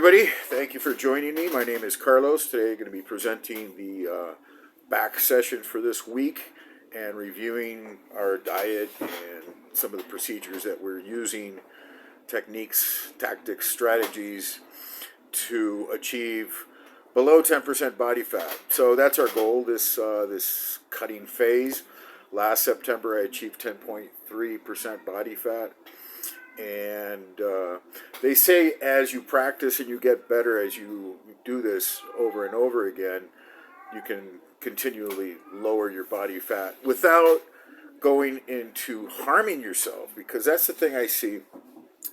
everybody, thank you for joining me. My name is Carlos. Today I'm going to be presenting the back session for this week and reviewing our diet and some of the procedures that we're using, techniques, tactics, strategies to achieve below 10% body fat. So that's our goal, this cutting phase. Last September I achieved 10.3% body fat. And they say as you practice and you get better, as you do this over and over again, you can continually lower your body fat without going into harming yourself. Because that's the thing I see.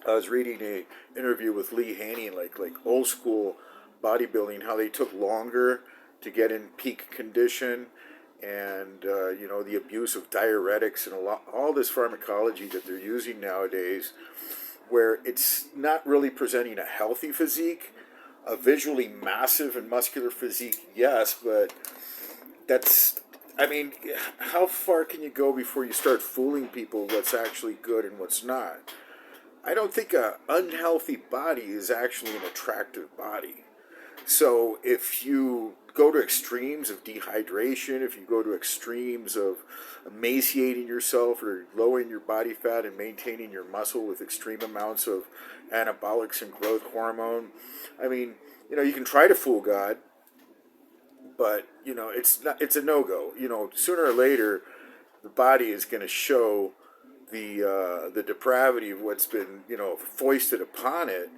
I was reading an interview with Lee Haney, like old school bodybuilding, how they took longer to get in peak condition, and the abuse of diuretics and all this pharmacology that they're using nowadays, where it's not really presenting a healthy physique, a visually massive and muscular physique, yes, but how far can you go before you start fooling people what's actually good and what's not? I don't think an unhealthy body is actually an attractive body. So if you go to extremes of dehydration, if you go to extremes of emaciating yourself or lowering your body fat and maintaining your muscle with extreme amounts of anabolics and growth hormone, you can try to fool God, but it's a no-go. Sooner or later the body is going to show the depravity of what's been foisted upon it.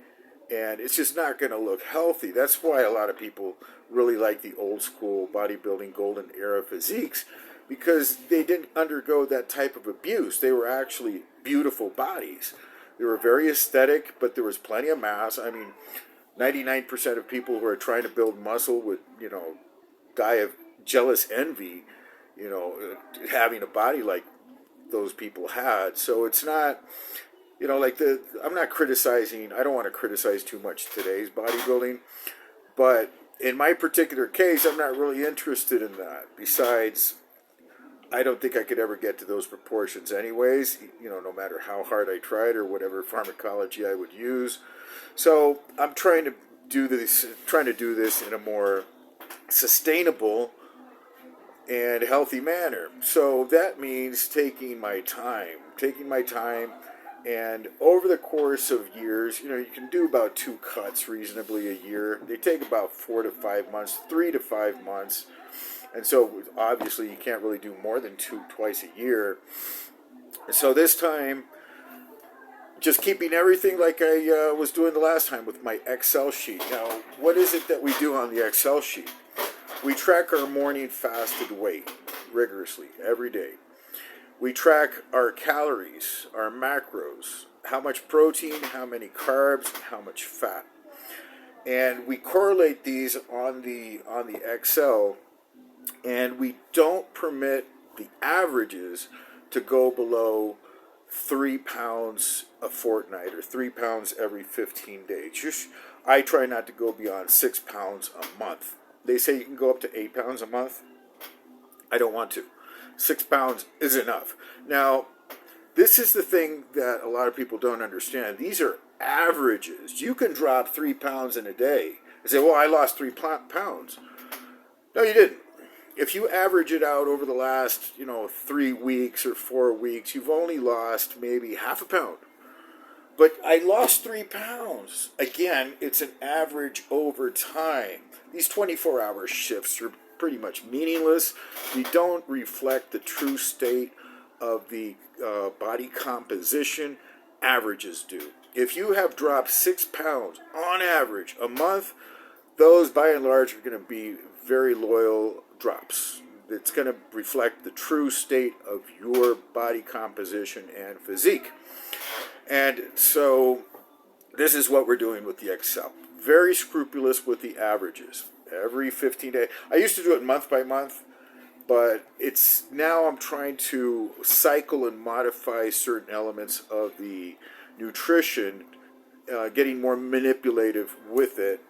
And it's just not going to look healthy. That's why a lot of people really like the old school bodybuilding golden era physiques, because they didn't undergo that type of abuse. They were actually beautiful bodies. They were very aesthetic, but there was plenty of mass. 99% of people who are trying to build muscle would, die of jealous envy, having a body like those people had. So it's not... I'm not criticizing, I don't want to criticize too much today's bodybuilding, but in my particular case, I'm not really interested in that. Besides, I don't think I could ever get to those proportions anyways, no matter how hard I tried or whatever pharmacology I would use. So I'm trying to do this in a more sustainable and healthy manner. So that means taking my time. And over the course of years, you can do about 2 cuts reasonably a year. They take about 4 to 5 months, 3 to 5 months. And so obviously you can't really do more than 2 twice a year. So this time, just keeping everything like I was doing the last time with my Excel sheet. Now, what is it that we do on the Excel sheet? We track our morning fasted weight rigorously every day. We track our calories, our macros, how much protein, how many carbs, how much fat. And we correlate these on the Excel, and we don't permit the averages to go below 3 pounds a fortnight or 3 pounds every 15 days. I try not to go beyond 6 pounds a month. They say you can go up to 8 pounds a month. I don't want to. 6 pounds is enough. Now, this is the thing that a lot of people don't understand. These are averages. You can drop 3 pounds in a day and say, well, I lost 3 pounds. No, you didn't. If you average it out over the last, 3 weeks or 4 weeks, you've only lost maybe half a pound. But I lost 3 pounds. Again, it's an average over time. These 24-hour shifts are pretty much meaningless. They don't reflect the true state of the body composition. Averages do. If you have dropped 6 pounds on average a month, those by and large are going to be very loyal drops. It's going to reflect the true state of your body composition and physique. And so this is what we're doing with the Excel. Very scrupulous with the averages. Every 15 days. I used to do it month by month, but now I'm trying to cycle and modify certain elements of the nutrition, getting more manipulative with it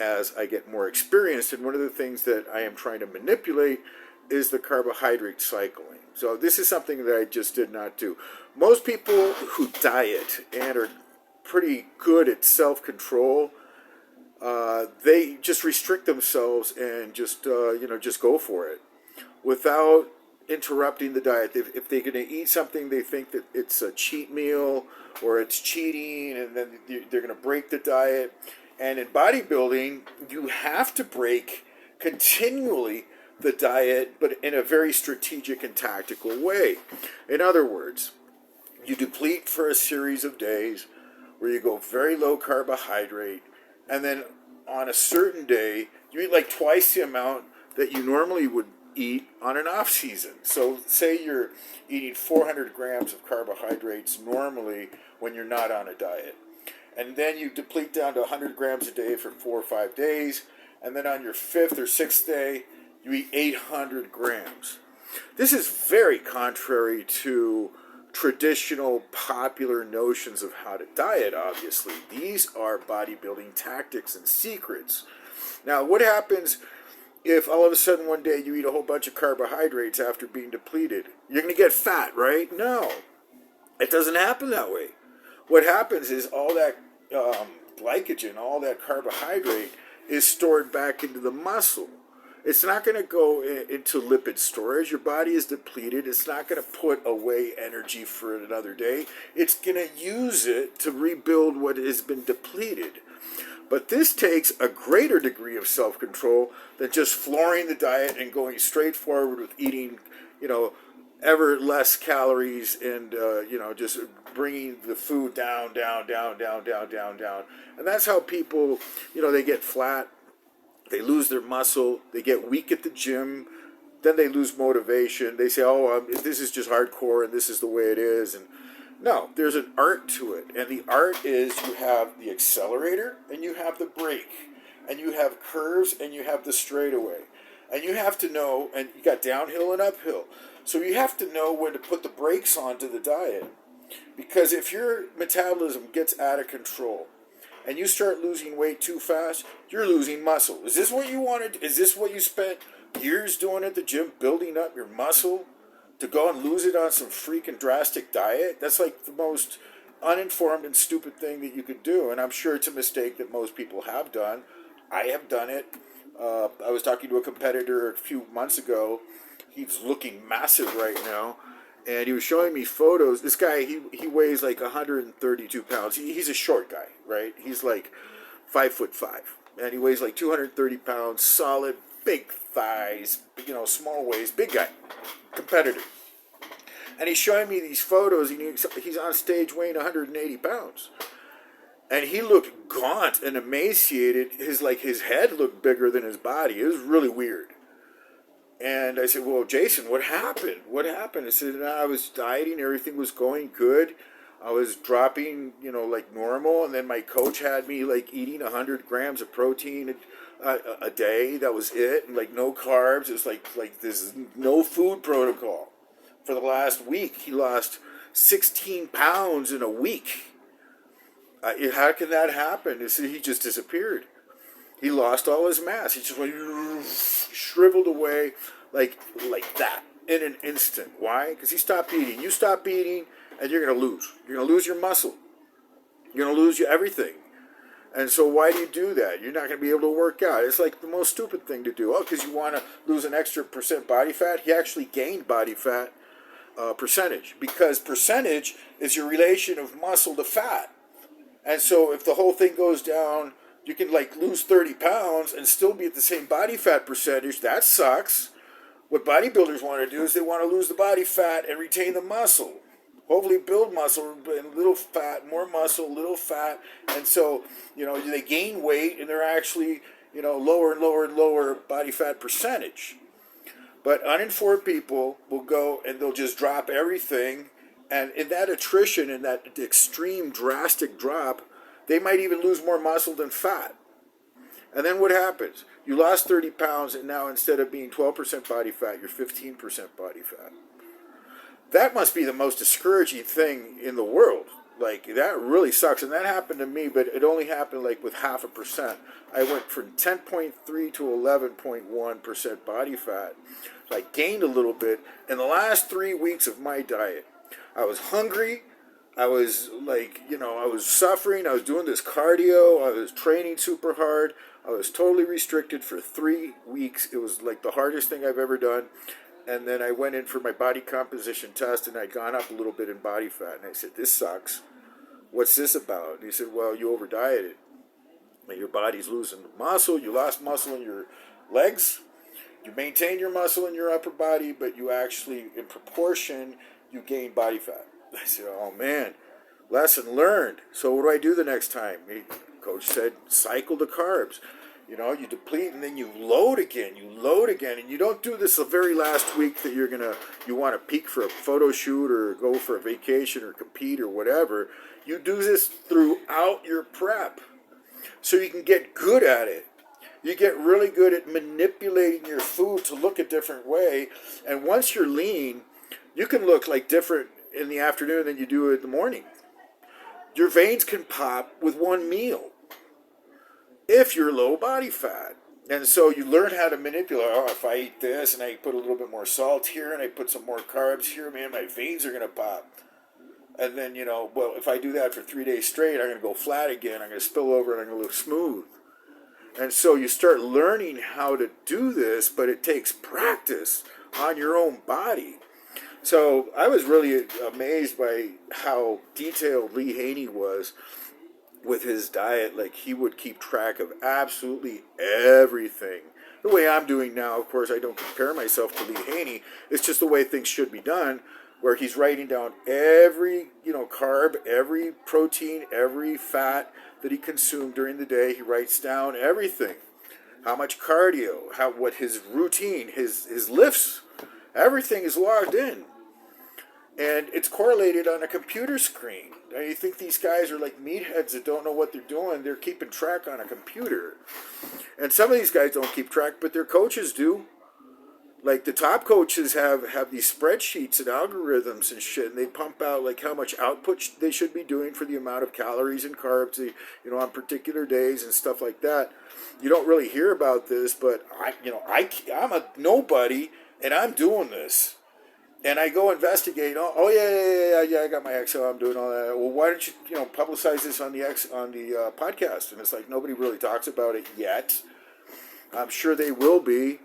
as I get more experienced. And one of the things that I am trying to manipulate is the carbohydrate cycling. So this is something that I just did not do. Most people who diet and are pretty good at self-control they just restrict themselves and just just go for it without interrupting the diet. If they're going to eat something, they think that it's a cheat meal or it's cheating, and then they're going to break the diet. And in bodybuilding, you have to break continually the diet, but in a very strategic and tactical way. In other words, you deplete for a series of days where you go very low carbohydrate, and then on a certain day, you eat like twice the amount that you normally would eat on an off season. So say you're eating 400 grams of carbohydrates normally when you're not on a diet. And then you deplete down to 100 grams a day for 4 or 5 days. And then on your 5th or 6th day, you eat 800 grams. This is very contrary to traditional popular notions of how to diet, obviously. These are bodybuilding tactics and secrets. Now, what happens if all of a sudden one day you eat a whole bunch of carbohydrates after being depleted? You're going to get fat, right? No. It doesn't happen that way. What happens is all that glycogen, all that carbohydrate is stored back into the muscle. It's not going to go into lipid storage. Your body is depleted. It's not going to put away energy for another day. It's going to use it to rebuild what has been depleted. But this takes a greater degree of self-control than just flooring the diet and going straight forward with eating, ever less calories and, just bringing the food down. And that's how people, they get flat. They lose their muscle. They get weak at the gym. Then they lose motivation. They say, this is just hardcore and this is the way it is. And no, there's an art to it. And the art is you have the accelerator and you have the brake. And you have curves and you have the straightaway. And you have to know, and you got downhill and uphill. So you have to know when to put the brakes onto the diet. Because if your metabolism gets out of control, and you start losing weight too fast, you're losing muscle. Is this what you wanted? Is this what you spent years doing at the gym, building up your muscle to go and lose it on some freaking drastic diet? That's like the most uninformed and stupid thing that you could do. And I'm sure it's a mistake that most people have done. I have done it. I was talking to a competitor a few months ago. He's looking massive right now. And he was showing me photos. This guy, he weighs like 132 pounds. He's a short guy, right? He's like 5'5", and he weighs like 230 pounds. Solid, big thighs, small waist, big guy, competitor. And he's showing me these photos. And he's on stage weighing 180 pounds, and he looked gaunt and emaciated. His head looked bigger than his body. It was really weird. And I said, well, Jason, what happened? What happened? I said, I was dieting. Everything was going good. I was dropping, like normal. And then my coach had me, like, eating 100 grams of protein a day. That was it. And, like, no carbs. It was like this no food protocol. For the last week, he lost 16 pounds in a week. How can that happen? He just disappeared. He lost all his mass. He just went shriveled away like that in an instant. Why? Because he stopped eating. You stop eating, and you're going to lose. You're going to lose your muscle. You're going to lose everything. And so why do you do that? You're not going to be able to work out. It's like the most stupid thing to do. Because you want to lose an extra percent body fat. He actually gained body fat percentage. Because percentage is your relation of muscle to fat. And so if the whole thing goes down, you can lose 30 pounds and still be at the same body fat percentage. That sucks. What bodybuilders want to do is they want to lose the body fat and retain the muscle. Hopefully build muscle and little fat, more muscle, little fat. And so, they gain weight and they're actually, lower and lower and lower body fat percentage. But uninformed people will go and they'll just drop everything. And in that attrition, in that extreme drastic drop, they might even lose more muscle than fat. And then what happens? You lost 30 pounds, and now instead of being 12% body fat, you're 15% body fat. That must be the most discouraging thing in the world. That really sucks. And that happened to me, but it only happened with 0.5%. I went from 10.3 to 11.1% body fat. So I gained a little bit. In the last 3 weeks of my diet, I was hungry. I was like, I was suffering. I was doing this cardio. I was training super hard. I was totally restricted for 3 weeks. It was like the hardest thing I've ever done. And then I went in for my body composition test, and I'd gone up a little bit in body fat. And I said, "This sucks. What's this about?" And he said, "Well, you over dieted. Your body's losing muscle. You lost muscle in your legs. You maintain your muscle in your upper body, but you actually, in proportion, you gain body fat." I said, "Oh man, lesson learned." So what do I do the next time? Coach said, "Cycle the carbs. You deplete and then you load again. You load again, and you don't do this the very last week that you want to peak for a photo shoot or go for a vacation or compete or whatever. You do this throughout your prep, so you can get good at it. You get really good at manipulating your food to look a different way. And once you're lean, you can look like different in the afternoon than you do in the morning. Your veins can pop with one meal if you're low body fat. And so you learn how to manipulate. Oh, if I eat this and I put a little bit more salt here and I put some more carbs here, man, my veins are going to pop. And then, well, if I do that for 3 days straight, I'm going to go flat again. I'm going to spill over and I'm going to look smooth. And so you start learning how to do this, but it takes practice on your own body. So I was really amazed by how detailed Lee Haney was with his diet. Like, he would keep track of absolutely everything. The way I'm doing now, of course, I don't compare myself to Lee Haney. It's just the way things should be done, where he's writing down every, carb, every protein, every fat that he consumed during the day. He writes down everything. How much cardio, what his routine, his lifts, everything is logged in. And it's correlated on a computer screen. Now, you think these guys are like meatheads that don't know what they're doing. They're keeping track on a computer. And some of these guys don't keep track, but their coaches do. Like, the top coaches have these spreadsheets and algorithms and shit, and they pump out like how much output they should be doing for the amount of calories and carbs, on particular days and stuff like that. You don't really hear about this, but I'm a nobody, and I'm doing this. And I go investigate. Oh yeah, I got my Excel. I'm doing all that. Well, why don't you publicize this on the podcast? And it's like, nobody really talks about it yet. I'm sure they will be.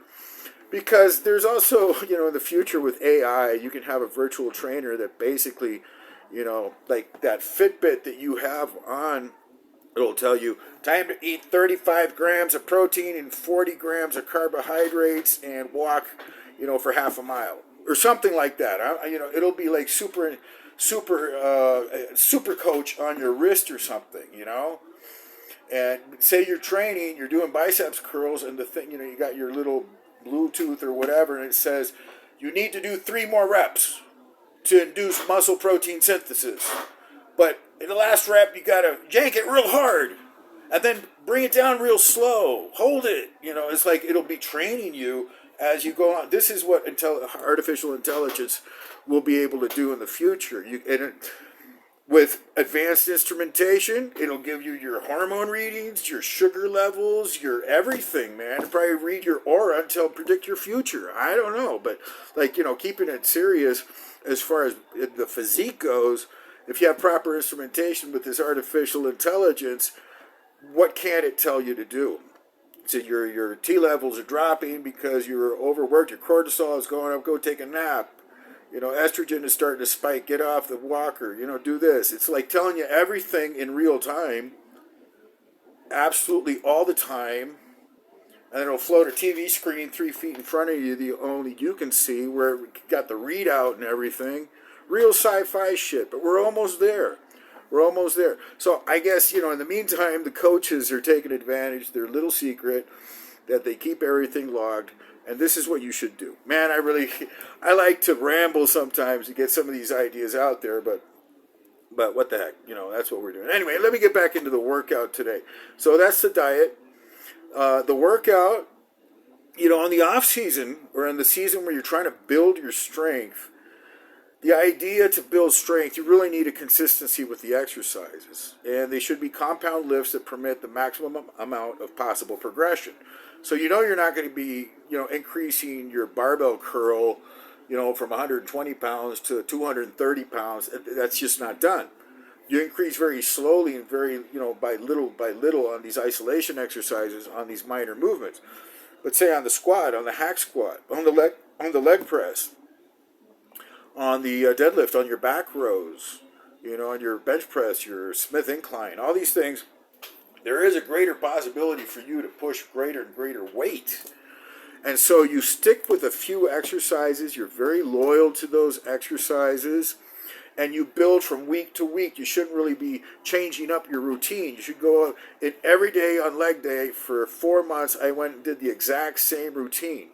Because there's also, in the future with AI, you can have a virtual trainer that basically, like that Fitbit that you have on, it'll tell you, time to eat 35 grams of protein and 40 grams of carbohydrates and walk, for half a mile. Or something like that. It'll be like super coach on your wrist or something, And say you're training, you're doing biceps curls, and the thing, you got your little Bluetooth or whatever, and it says you need to do 3 more reps to induce muscle protein synthesis. But in the last rep, you gotta yank it real hard, and then bring it down real slow. Hold it. It's like it'll be training you as you go on. This is what artificial intelligence will be able to do in the future. With advanced instrumentation, it'll give you your hormone readings, your sugar levels, your everything, man. It'll probably read your aura and predict your future. I don't know, but keeping it serious as far as the physique goes, if you have proper instrumentation with this artificial intelligence, what can it tell you to do? So your T levels are dropping because you're overworked, your cortisol is going up, go take a nap. Estrogen is starting to spike, get off the walker, do this. It's like telling you everything in real time, absolutely all the time. And it'll float a TV screen 3 feet in front of you that only you can see, where it got the readout and everything. Real sci-fi shit, but we're almost there. We're almost there. So I guess, in the meantime, the coaches are taking advantage. Their little secret that they keep everything logged. And this is what you should do. Man, I like to ramble sometimes to get some of these ideas out there, but what the heck, that's what we're doing. Anyway, let me get back into the workout today. So that's the diet. The workout, on the off season, or in the season where you're trying to build your strength, the idea to build strength, you really need a consistency with the exercises. And they should be compound lifts that permit the maximum amount of possible progression. So you're not going to be, increasing your barbell curl, from 120 pounds to 230 pounds. That's just not done. You increase very slowly and very, by little on these isolation exercises, on these minor movements. But say on the squat, on the hack squat, on the leg press, on the deadlift, on your back rows, on your bench press, your Smith incline, all these things, there is a greater possibility for you to push greater and greater weight. And so you stick with a few exercises, you're very loyal to those exercises, and you build from week to week. You shouldn't really be changing up your routine. You should go in every day on leg day. For 4 months, I went and did the exact same routine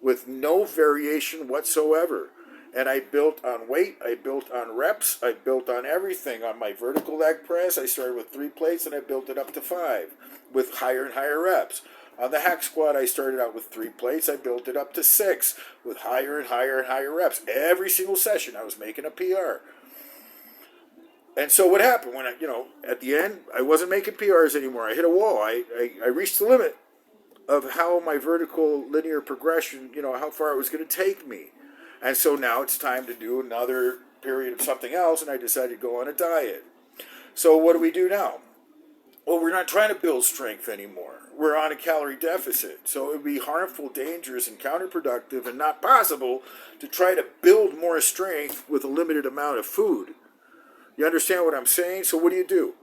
with no variation whatsoever. And I built on weight, I built on reps, I built on everything. On my vertical leg press, I started with 3 plates and I built it up to 5 with higher and higher reps. On the hack squat, I started out with 3 plates, I built it up to 6 with higher and higher and higher reps. Every single session, I was making a PR. And so what happened when at the end, I wasn't making PRs anymore. I hit a wall. I reached the limit of how my vertical linear progression, how far it was going to take me. And so now it's time to do another period of something else, and I decided to go on a diet. So what do we do now? Well, we're not trying to build strength anymore. We're on a calorie deficit. So it would be harmful, dangerous, and counterproductive, and not possible to try to build more strength with a limited amount of food. You understand what I'm saying? So what do?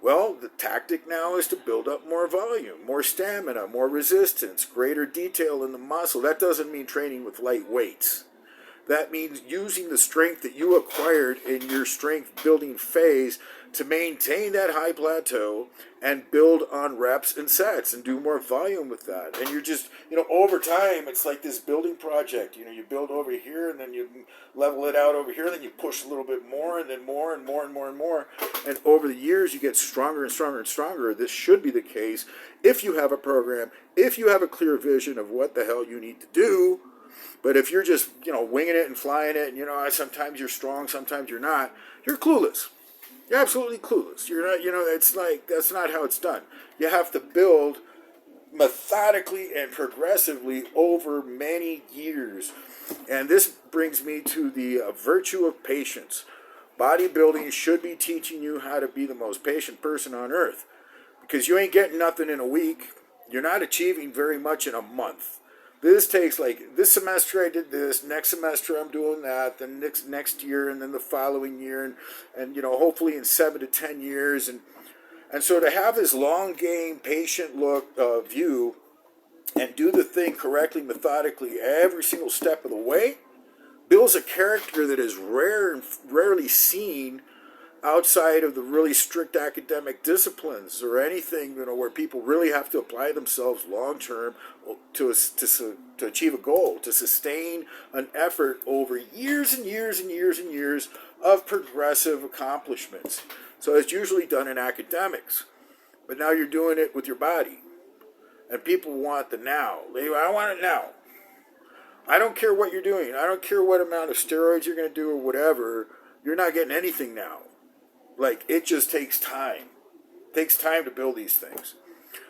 Well, the tactic now is to build up more volume, more stamina, more resistance, greater detail in the muscle. That doesn't mean training with light weights. That means using the strength that you acquired in your strength building phase to maintain that high plateau and build on reps and sets and do more volume with that. And you're just, over time, it's like this building project. You build over here and then you level it out over here, and then you push a little bit more and then more and more and more and more. And over the years, you get stronger and stronger and stronger. This should be the case if you have a program, if you have a clear vision of what the hell you need to do. But if you're just, winging it and flying it, and, sometimes you're strong, sometimes you're not, you're clueless. You're absolutely clueless. You're not, it's like, that's not how it's done. You have to build methodically and progressively over many years. And this brings me to the virtue of patience. Bodybuilding should be teaching you how to be the most patient person on earth, because you ain't getting nothing in a week. You're not achieving very much in a month. This takes, this semester I did this, next semester I'm doing that, then next year, and then the following year, and hopefully in 7 to 10 years. And so to have this long game, patient view, and do the thing correctly, methodically, every single step of the way, builds a character that is rarely seen outside of the really strict academic disciplines or anything, where people really have to apply themselves long term to achieve a goal, to sustain an effort over years and years and years and years of progressive accomplishments. So it's usually done in academics, but now you're doing it with your body, and people want the now. I want it now. I don't care what you're doing. I don't care what amount of steroids you're going to do or whatever. You're not getting anything now. It just takes time. It takes time to build these things.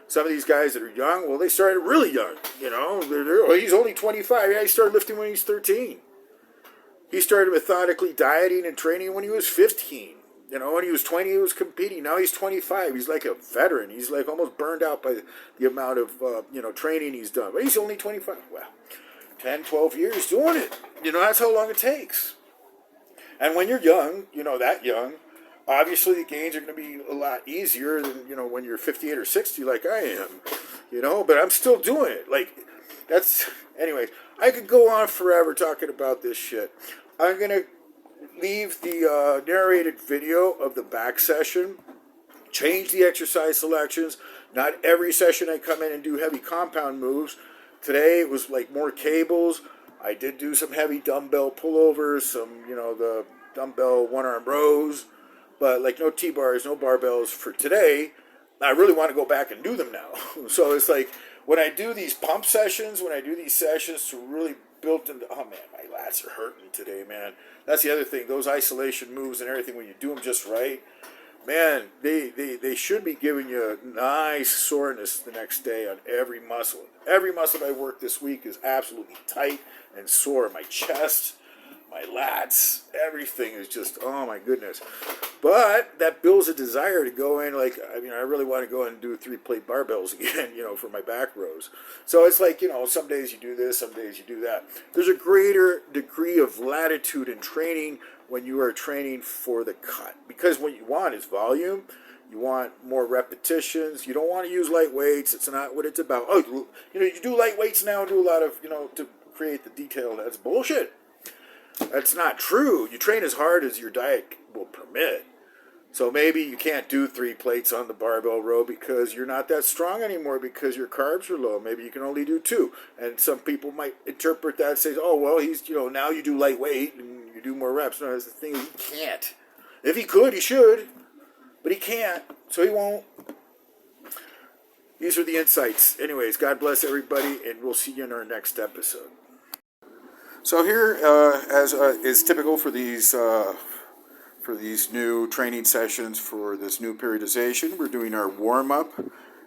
Some of these guys that are young, well, they started really young. He's only 25. Yeah, he started lifting when he was 13. He started methodically dieting and training when he was 15. When he was 20, he was competing. Now he's 25. He's like a veteran. He's like almost burned out by the amount of, training he's done. But he's only 25. Well, 10, 12 years doing it. That's how long it takes. And when you're young, that young, obviously the gains are going to be a lot easier than, when you're 58 or 60 like I am, but I'm still doing it. Anyways, I could go on forever talking about this shit. I'm going to leave the narrated video of the back session, change the exercise selections. Not every session I come in and do heavy compound moves. Today it was more cables. I did do some heavy dumbbell pullovers, some, the dumbbell one-arm rows, but no T-bars, no barbells for today. I really want to go back and do them now. So it's when I do these pump sessions, when I do these sessions to really build into, oh man, my lats are hurting today, man. That's the other thing, those isolation moves and everything, when you do them just right, man, they should be giving you a nice soreness the next day on every muscle. Every muscle I worked this week is absolutely tight and sore. My chest, my lats, everything is just, oh my goodness. But that builds a desire to go in, like, I mean, I really want to go in and do 3-plate barbells again, for my back rows. So it's like, some days you do this, some days you do that. There's a greater degree of latitude in training when you are training for the cut. Because what you want is volume. You want more repetitions. You don't want to use light weights. It's not what it's about. Oh, you do light weights now, do a lot of, to create the detail. That's bullshit. That's not true. You train as hard as your diet will permit. So maybe you can't do 3 plates on the barbell row because you're not that strong anymore because your carbs are low. Maybe you can only do 2. And some people might interpret that and say, oh, well, he's, now you do lightweight and you do more reps. No, that's the thing. He can't. If he could, he should. But he can't, so he won't. These are the insights. Anyways, God bless everybody, and we'll see you in our next episode. So here, as is typical for these new training sessions for this new periodization, we're doing our warm-up.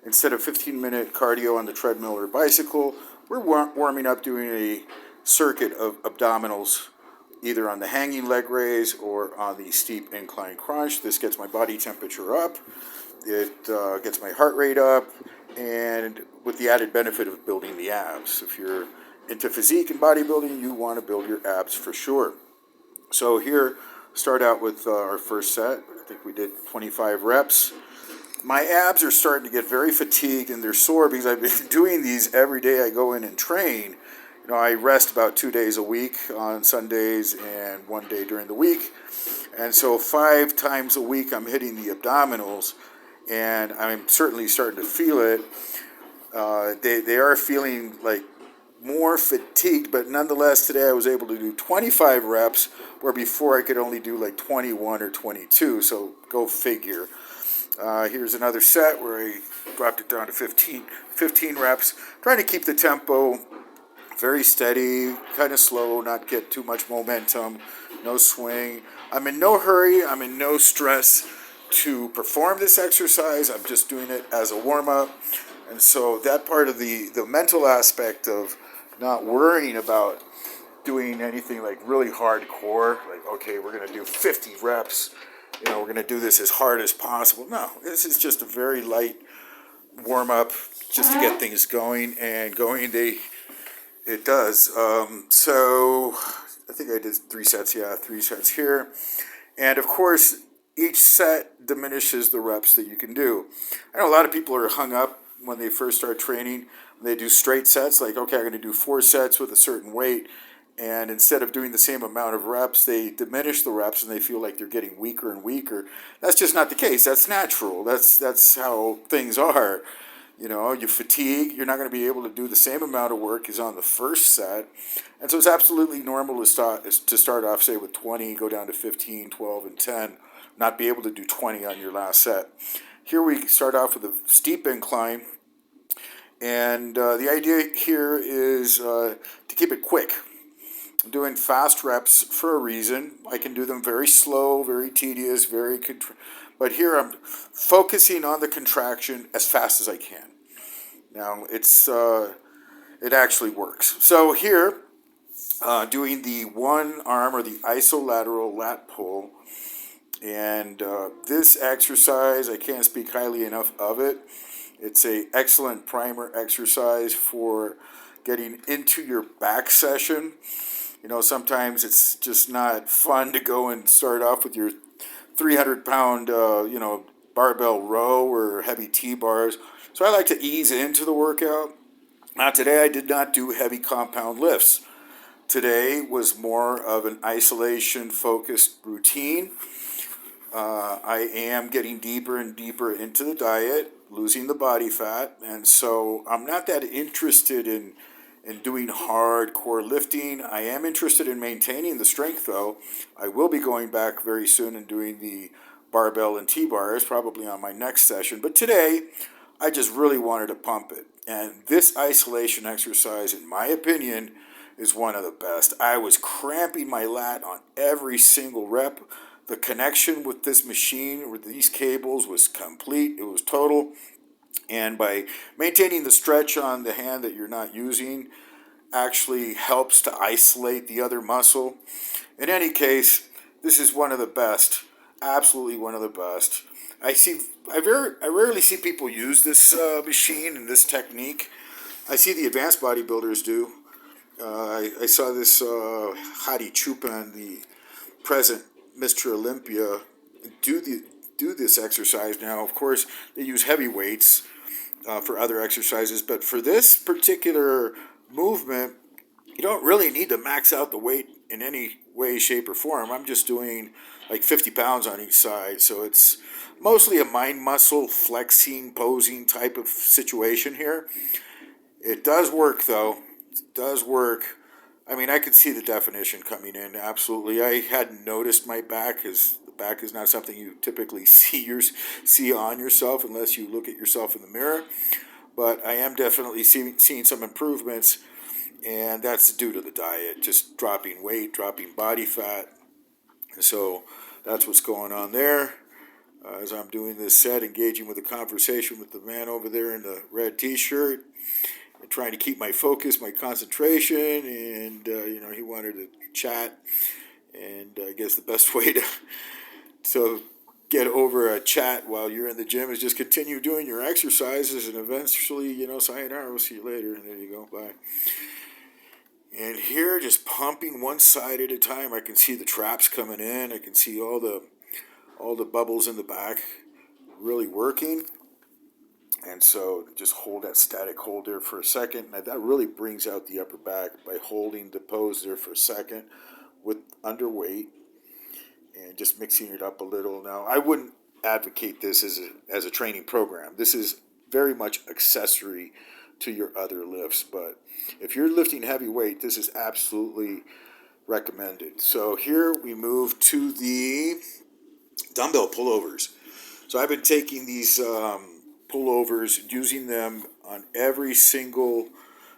Instead of 15-minute cardio on the treadmill or bicycle, we're warming up doing a circuit of abdominals, either on the hanging leg raise or on the steep incline crunch. This gets my body temperature up, it gets my heart rate up, and with the added benefit of building the abs. If you're into physique and bodybuilding, you want to build your abs for sure. So here, start out with our first set. I think we did 25 reps. My abs are starting to get very fatigued and they're sore because I've been doing these every day I go in and train. I rest about 2 days a week on Sundays and 1 day during the week. And so 5 times a week I'm hitting the abdominals, and I'm certainly starting to feel it. They are feeling like more fatigued, but nonetheless today I was able to do 25 reps, where before I could only do like 21 or 22, so go figure. Here's another set where I dropped it down to 15 reps, trying to keep the tempo very steady, kind of slow, not get too much momentum, no swing. I'm in no hurry, I'm in no stress to perform this exercise. I'm just doing it as a warm-up. And so that part of the mental aspect of not worrying about doing anything like really hardcore, like, okay, we're going to do 50 reps, we're going to do this as hard as possible. No, this is just a very light warm-up just to get things going, and going it does. So I think I did 3 sets. Yeah, 3 sets here. And of course, each set diminishes the reps that you can do. I know a lot of people are hung up when they first start training. They do straight sets, like, okay, I'm going to do 4 sets with a certain weight. And instead of doing the same amount of reps, they diminish the reps and they feel like they're getting weaker and weaker. That's just not the case. That's natural. That's how things are. You fatigue, you're not going to be able to do the same amount of work as on the first set. And so it's absolutely normal to start off, say, with 20, go down to 15, 12, and 10, not be able to do 20 on your last set. Here we start off with a steep incline, and the idea here is to keep it quick. I'm doing fast reps for a reason. I can do them very slow, very tedious, but here I'm focusing on the contraction as fast as I can. Now, it actually works. So here, doing the one arm or the isolateral lat pull, and this exercise, I can't speak highly enough of it. It's an excellent primer exercise for getting into your back session. Sometimes it's just not fun to go and start off with your 300-pound, barbell row or heavy T-bars. So I like to ease into the workout. Now today I did not do heavy compound lifts. Today was more of an isolation-focused routine. I am getting deeper and deeper into the diet, losing the body fat, and so I'm not that interested in doing hardcore lifting. I am interested in maintaining the strength, though. I will be going back very soon and doing the barbell and T-bars, probably on my next session. But today, I just really wanted to pump it. And this isolation exercise, in my opinion, is one of the best. I was cramping my lat on every single rep. The connection with this machine, with these cables, was complete. It was total. And by maintaining the stretch on the hand that you're not using, actually helps to isolate the other muscle. In any case, this is one of the best, absolutely one of the best. I rarely see people use this machine and this technique. I see the advanced bodybuilders do. I saw this Hadi Chupan, the present Mr. Olympia, do the do this exercise. Now, of course, they use heavy weights for other exercises, but for this particular movement, you don't really need to max out the weight in any way, shape, or form. I'm just doing like 50 pounds on each side, so it's mostly a mind muscle flexing, posing type of situation here. It does work though. It does work. I mean, I could see the definition coming in. Absolutely. I hadn't noticed my back, because the back is not something you typically see on yourself unless you look at yourself in the mirror. But I am definitely seeing some improvements, and that's due to the diet, just dropping weight, dropping body fat. And so that's what's going on there. As I'm doing this set, engaging with a conversation with the man over there in the red t-shirt, and trying to keep my focus, my concentration, and he wanted to chat, and I guess the best way to get over a chat while you're in the gym is just continue doing your exercises, and eventually, sayonara, we'll see you later, and there you go, bye. And here, just pumping one side at a time, I can see the traps coming in. I can see all the bubbles in the back really working. And so just hold that static hold there for a second. And that really brings out the upper back by holding the pose there for a second with underweight and just mixing it up a little. Now, I wouldn't advocate this as a training program. This is very much accessory to your other lifts. But if you're lifting heavy weight, this is absolutely recommended. So here we move to the dumbbell pullovers. So I've been taking these pullovers, using them on every single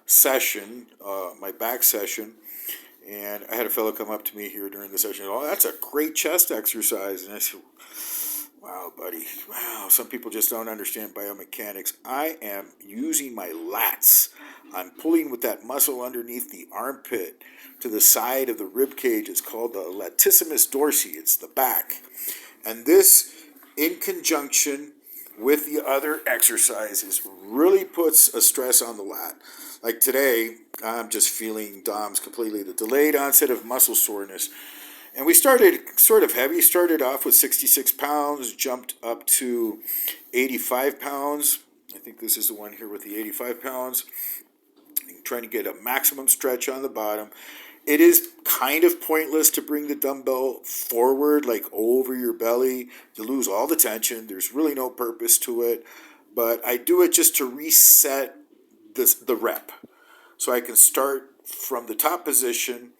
session, my back session. And I had a fellow come up to me here during the session. Oh, that's a great chest exercise. And I said, wow, buddy. Wow, some people just don't understand biomechanics. I am using my lats. I'm pulling with that muscle underneath the armpit to the side of the rib cage. It's called the latissimus dorsi. It's the back. And this, in conjunction with the other exercises, really puts a stress on the lat. Like today, I'm just feeling DOMS completely, the delayed onset of muscle soreness. And we started sort of heavy, started off with 66 pounds, jumped up to 85 pounds. I think this is the one here with the 85 pounds. Trying to get a maximum stretch on the bottom. It is kind of pointless to bring the dumbbell forward, like over your belly. You lose all the tension. There's really no purpose to it. But I do it just to reset the rep. So I can start from the top position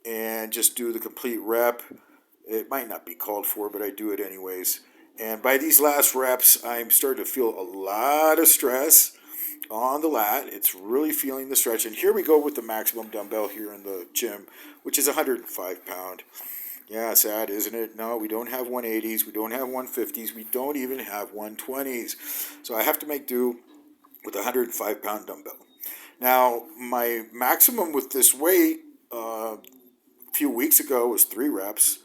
and just do the complete rep. It might not be called for, but I do it anyways. And by these last reps, I'm starting to feel a lot of stress on the lat. It's really feeling the stretch. And here we go with the maximum dumbbell here in the gym, which is 105 pound. Yeah, sad, isn't it? No, we don't have 180s. We don't have 150s. We don't even have 120s. So I have to make do with a 105 pound dumbbell. Now, my maximum with this weight a few weeks ago was 3 reps.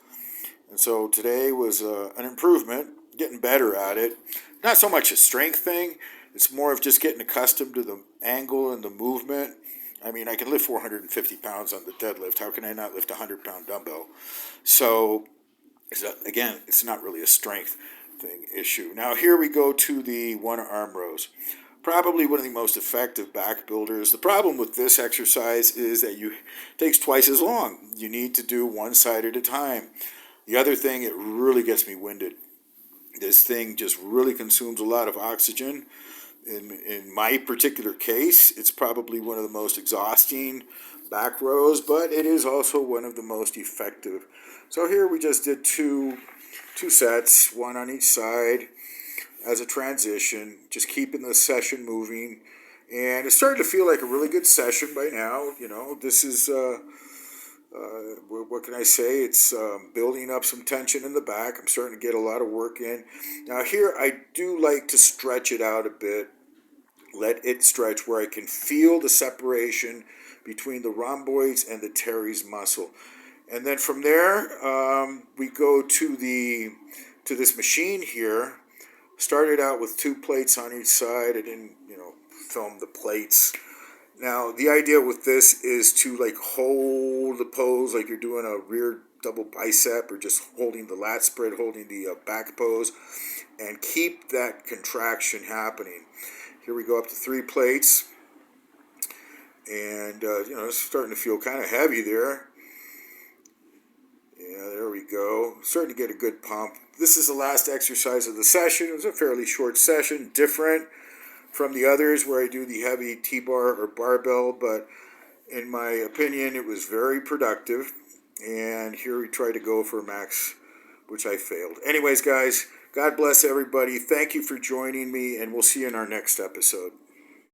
And so today was an improvement, getting better at it. Not so much a strength thing. It's more of just getting accustomed to the angle and the movement. I mean, I can lift 450 pounds on the deadlift. How can I not lift a 100-pound dumbbell? So, again, it's not really a strength thing issue. Now, here we go to the one-arm rows. Probably one of the most effective back builders. The problem with this exercise is that it takes twice as long. You need to do one side at a time. The other thing, it really gets me winded. This thing just really consumes a lot of oxygen. In my particular case, it's probably one of the most exhausting back rows, but it is also one of the most effective. So here we just did two sets, one on each side as a transition, just keeping the session moving. And it's starting to feel like a really good session by now. This is, what can I say? It's building up some tension in the back. I'm starting to get a lot of work in. Now here, I do like to stretch it out a bit. Let it stretch where I can feel the separation between the rhomboids and the teres muscle. And then from there, we go to this machine here. Started out with 2 plates on each side. I didn't, film the plates. Now, the idea with this is to like hold the pose like you're doing a rear double bicep, or just holding the lat spread, holding the back pose, and keep that contraction happening. Here we go up to 3 plates, and it's starting to feel kind of heavy there. Yeah, there we go. Starting to get a good pump. This is the last exercise of the session. It was a fairly short session, different from the others where I do the heavy T-bar or barbell, but in my opinion, it was very productive. And here we try to go for a max, which I failed. Anyways, guys, God bless everybody. Thank you for joining me, and we'll see you in our next episode.